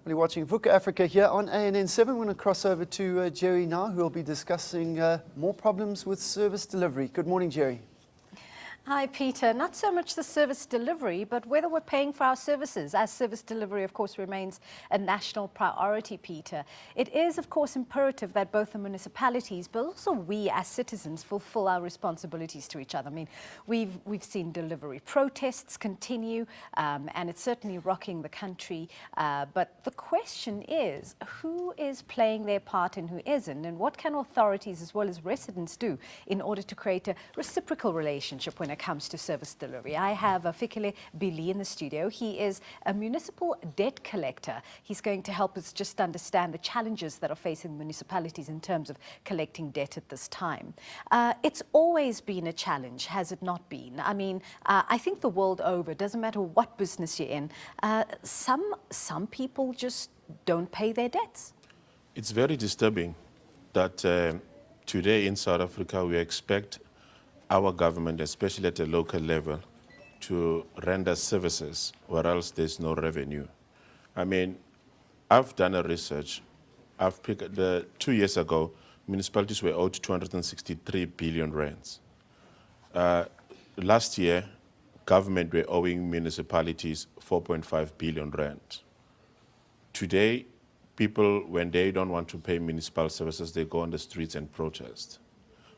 Well, you're watching Vuka Africa here on ANN7. We're going to cross over to Jerry now, who will be discussing more problems with service delivery. Good morning, Jerry. Hi, Peter. Not so much the service delivery, but whether we're paying for our services, as service delivery, of course, remains a national priority, Peter. It is, of course, imperative that both the municipalities, but also we as citizens, fulfill our responsibilities to each other. I mean, we've seen delivery protests continue, and it's certainly rocking the country. But the question is, who is playing their part and who isn't? And what can authorities as well as residents do in order to create a reciprocal relationship when it comes to service delivery? I have Fikile Bili in the studio. He is a municipal debt collector. He's going to help us just understand the challenges that are facing municipalities in terms of collecting debt at this time. It's always been a challenge, has it not been? I mean, I think the world over, doesn't matter what business you're in, some people just don't pay their debts. It's very disturbing that today in South Africa we expect our government, especially at the local level, to render services or else there's no revenue. I mean, I've done a research. I've picked 2 years ago, municipalities were owed 263 billion rands. Last year, government were owing municipalities 4.5 billion rand. Today, people, when they don't want to pay municipal services, they go on the streets and protest.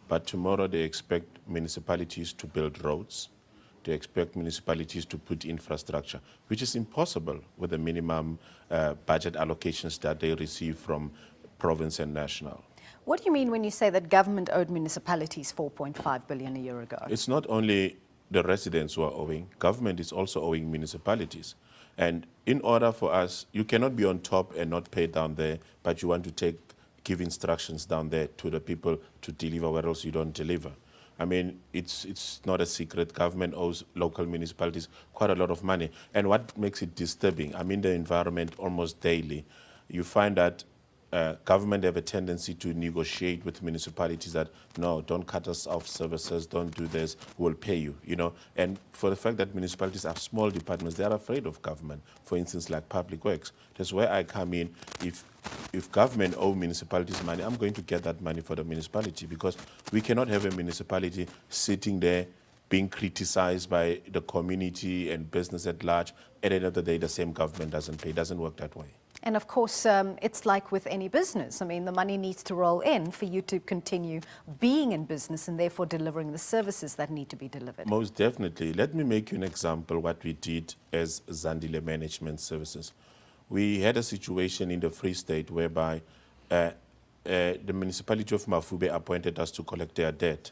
But tomorrow they expect municipalities to build roads. They expect municipalities to put infrastructure, which is impossible with the minimum budget allocations that they receive from province and national. What do you mean when you say that government owed municipalities 4.5 billion a year ago? It's not only the residents who are owing, government is also owing municipalities. And in order for us, you cannot be on top and not pay down there, but you want to give instructions down there to the people to deliver where else you don't deliver. I mean, it's not a secret. Government owes local municipalities quite a lot of money. And what makes it disturbing, I'm in the environment almost daily. You find that government have a tendency to negotiate with municipalities that, no, don't cut us off services, don't do this, we'll pay you, you know. And for the fact that municipalities are small departments, they are afraid of government, for instance, like public works. That's where I come in. If government owe municipalities money, I'm going to get that money for the municipality, because we cannot have a municipality sitting there being criticized by the community and business at large. At the end of the day, the same government doesn't pay. It doesn't work that way. And of course, it's like with any business. I mean, the money needs to roll in for you to continue being in business and therefore delivering the services that need to be delivered. Most definitely. Let me make you an example what we did as Zandile Management Services. We had a situation in the Free State whereby the municipality of Mafube appointed us to collect their debt.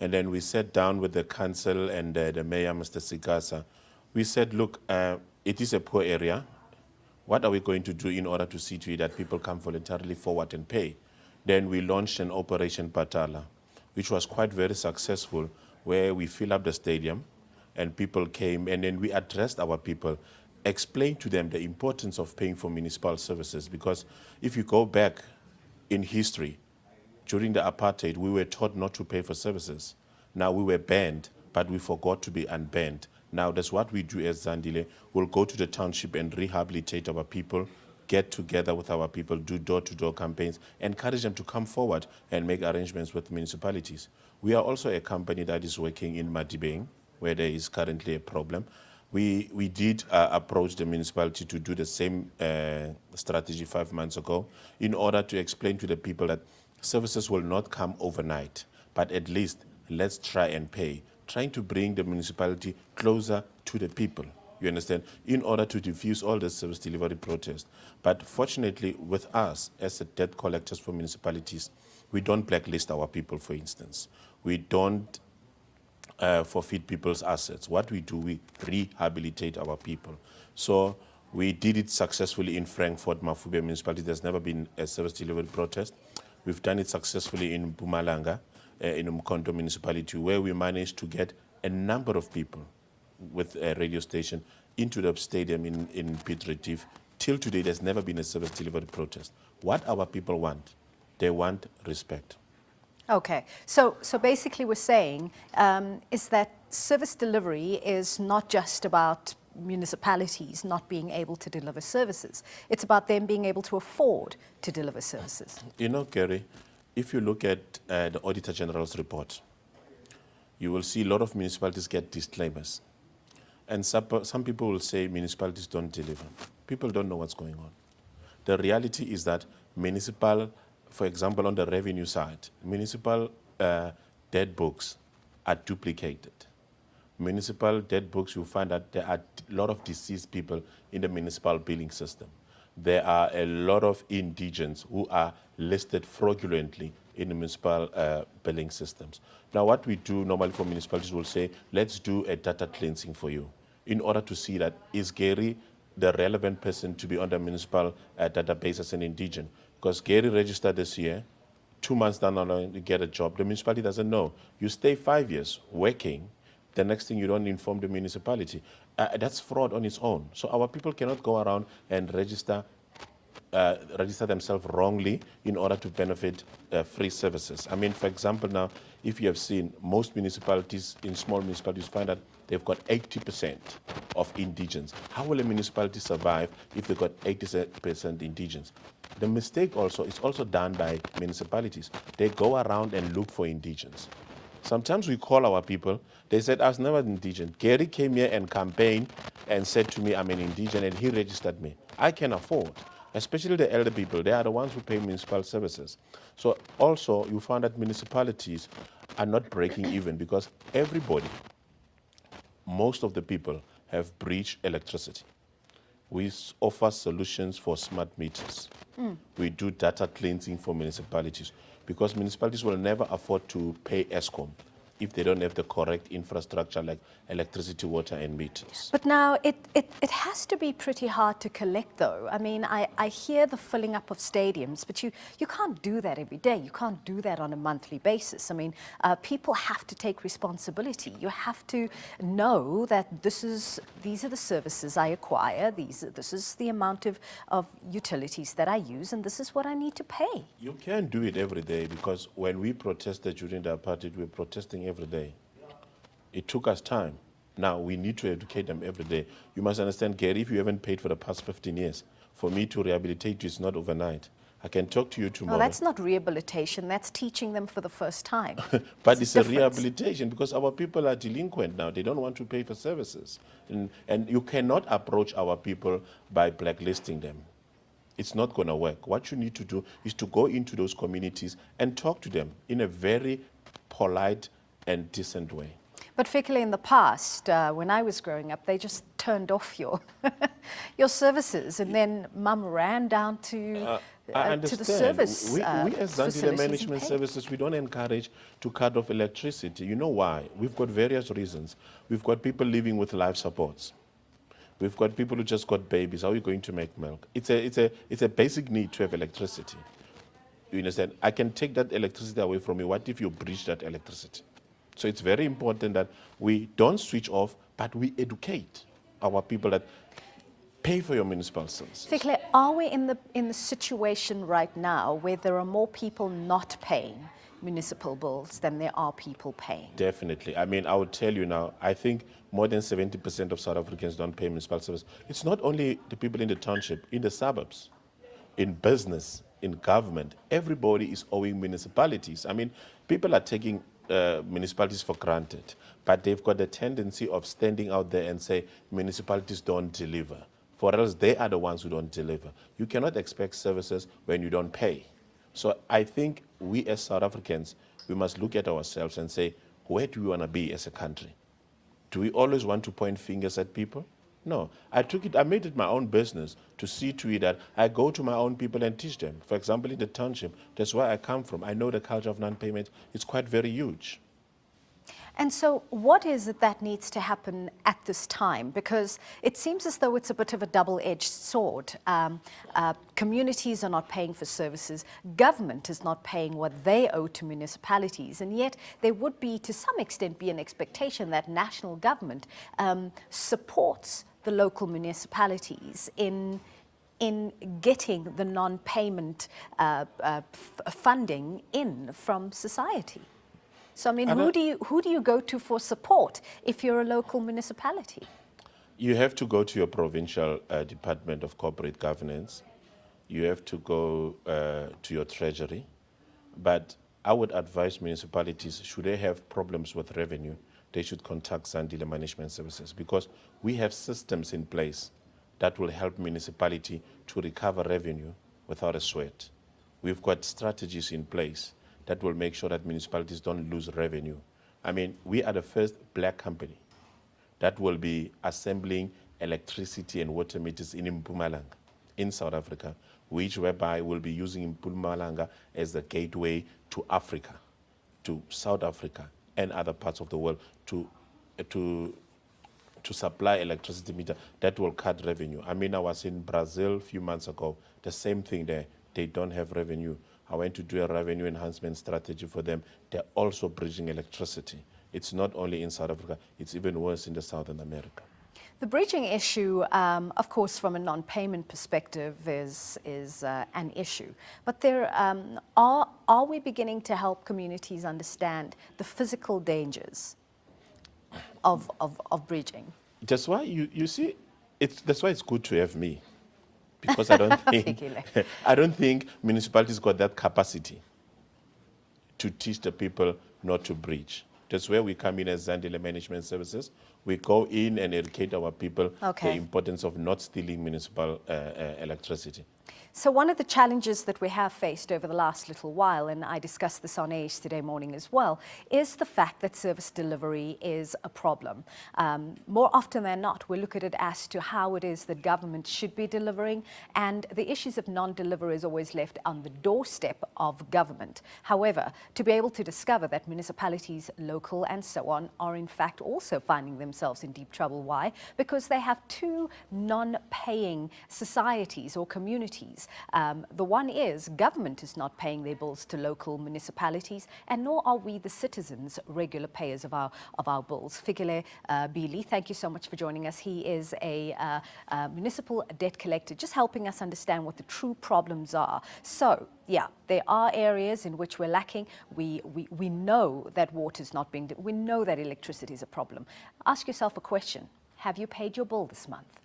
And then we sat down with the council and the mayor, Mr. Sigasa. We said, look, it is a poor area. What are we going to do in order to see to it that people come voluntarily forward and pay? Then we launched an Operation Patala, which was quite very successful, where we fill up the stadium and people came, and then we addressed our people, explained to them the importance of paying for municipal services. Because if you go back in history, during the apartheid, we were taught not to pay for services. Now we were banned, but we forgot to be unbanned. Now that's what we do as Zandile. We'll go to the township and rehabilitate our people, get together with our people, do door-to-door campaigns, encourage them to come forward and make arrangements with municipalities. We are also a company that is working in Madibeng, where there is currently a problem. We did approach the municipality to do the same strategy 5 months ago in order to explain to the people that services will not come overnight, but at least let's try and pay, trying to bring the municipality closer to the people, you understand, in order to diffuse all the service delivery protests. But fortunately, with us as the debt collectors for municipalities, we don't blacklist our people, for instance. We don't forfeit people's assets. What we do, we rehabilitate our people. So we did it successfully in Frankfurt, Mafube municipality. There's never been a service delivery protest. We've done it successfully in Mpumalanga, in Umkhonto municipality, where we managed to get a number of people with a radio station into the stadium in Piet Retief. Till today, there's never been a service delivery protest. What our people want, they want respect. Okay, so basically we're saying is that service delivery is not just about municipalities not being able to deliver services. It's about them being able to afford to deliver services. You know, Gary, if you look at the Auditor General's report, you will see a lot of municipalities get disclaimers. And some people will say municipalities don't deliver. People don't know what's going on. The reality is that municipal, for example, on the revenue side, municipal debt books are duplicated. Municipal debt books, you'll find that there are a lot of deceased people in the municipal billing system. There are a lot of indigents who are listed fraudulently in the municipal billing systems. Now, what we do normally for municipalities, will say, let's do a data cleansing for you in order to see that is Gary the relevant person to be on the municipal database as an indigent. Because Gary registered this year, 2 months down the line to get a job, the municipality doesn't know. You stay 5 years working, the next thing you don't inform the municipality. That's fraud on its own. So our people cannot go around and register themselves wrongly in order to benefit free services. I mean, for example, now, if you have seen most municipalities, in small municipalities, find that they've got 80% of indigents. How will a municipality survive if they've got 80% indigents? The mistake also is also done by municipalities. They go around and look for indigents. Sometimes we call our people, they said, I was never indigent. Gary came here and campaigned and said to me, I'm an indigent, and he registered me. I can afford. Especially the elder people, they are the ones who pay municipal services. So also, you find that municipalities are not breaking even because everybody, most of the people have breached electricity. We offer solutions for smart meters. We do data cleansing for municipalities because municipalities will never afford to pay ESCOM if they don't have the correct infrastructure like electricity, water, and meters. But now it has to be pretty hard to collect, though. I mean, I hear the filling up of stadiums, but you can't do that every day. You can't do that on a monthly basis. I mean, people have to take responsibility. You have to know that these are the services I acquire, this is the amount of utilities that I use, and this is what I need to pay. You can't do it every day because when we protested during the apartheid, we were protesting every day. It took us time. Now we need to educate them every day. You must understand, Gary, if you haven't paid for the past 15 years, for me to rehabilitate you is not overnight. I can talk to you tomorrow. No, that's not rehabilitation. That's teaching them for the first time. But it's a rehabilitation because our people are delinquent now. They don't want to pay for services. And you cannot approach our people by blacklisting them. It's not going to work. What you need to do is to go into those communities and talk to them in a very polite and decent way. But Fikile, in the past, when I was growing up, they just turned off your your services, and then Mum ran down to the service. We as Zandile Management Services, we don't encourage to cut off electricity. You know why? We've got various reasons. We've got people living with life supports. We've got people who just got babies. How are you going to make milk? It's a basic need to have electricity. You understand? I can take that electricity away from you. What if you breach that electricity? So it's very important that we don't switch off, but we educate our people that pay for your municipal services. Fikile, are we in the situation right now where there are more people not paying municipal bills than there are people paying? Definitely. I mean, I would tell you now, I think more than 70% of South Africans don't pay municipal service. It's not only the people in the township, in the suburbs, in business, in government, everybody is owing municipalities. I mean, people are taking municipalities for granted, but they've got a tendency of standing out there and say municipalities don't deliver. For else, they are the ones who don't deliver. You cannot expect services when you don't pay. So I think we as South Africans, we must look at ourselves and say, where do we want to be as a country? Do we always want to point fingers at people? No. I made it my own business to see to it that I go to my own people and teach them. For example, in the township, that's where I come from. I know the culture of non-payment is quite very huge. And so what is it that needs to happen at this time? Because it seems as though it's a bit of a double-edged sword. Communities are not paying for services. Government is not paying what they owe to municipalities. And yet there would be, to some extent, be an expectation that national government supports the local municipalities in getting the non-payment funding in from society. So, I mean, who do you go to for support if you're a local municipality? You have to go to your provincial Department of Corporate Governance. You have to go to your treasury. But I would advise municipalities, should they have problems with revenue, they should contact Zandile Management Services, because we have systems in place that will help municipality to recover revenue without a sweat. We've got strategies in place that will make sure that municipalities don't lose revenue. I mean, we are the first black company that will be assembling electricity and water meters in Mpumalanga, in South Africa, which whereby we'll be using Mpumalanga as the gateway to Africa, to South Africa and other parts of the world to supply electricity meter that will cut revenue. I mean, I was in Brazil a few months ago, the same thing there. They don't have revenue. I went to do a revenue enhancement strategy for them. They're also bridging electricity. It's not only in South Africa, it's even worse in the Southern America. The bridging issue, of course, from a non-payment perspective is an issue. But there, are we beginning to help communities understand the physical dangers of bridging? That's why you see, that's why it's good to have me, because I don't think I don't think municipalities got that capacity to teach the people not to bridge. That's where we come in as Zandile Management Services. We go in and educate our people the importance of not stealing municipal electricity. So one of the challenges that we have faced over the last little while, and I discussed this on ACE today morning as well, is the fact that service delivery is a problem. More often than not, we look at it as to how it is that government should be delivering, and the issues of non-delivery is always left on the doorstep of government. However, to be able to discover that municipalities, local and so on, are in fact also finding themselves in deep trouble. Why? Because they have two non-paying societies or communities. The one is government is not paying their bills to local municipalities, and nor are we, the citizens, regular payers of our bills. Fikile Bili, thank you so much for joining us. He is a municipal debt collector, just helping us understand what the true problems are. So, yeah, there are areas in which we're lacking. We know that water is not being, we know that electricity is a problem. Ask yourself a question. Have you paid your bill this month?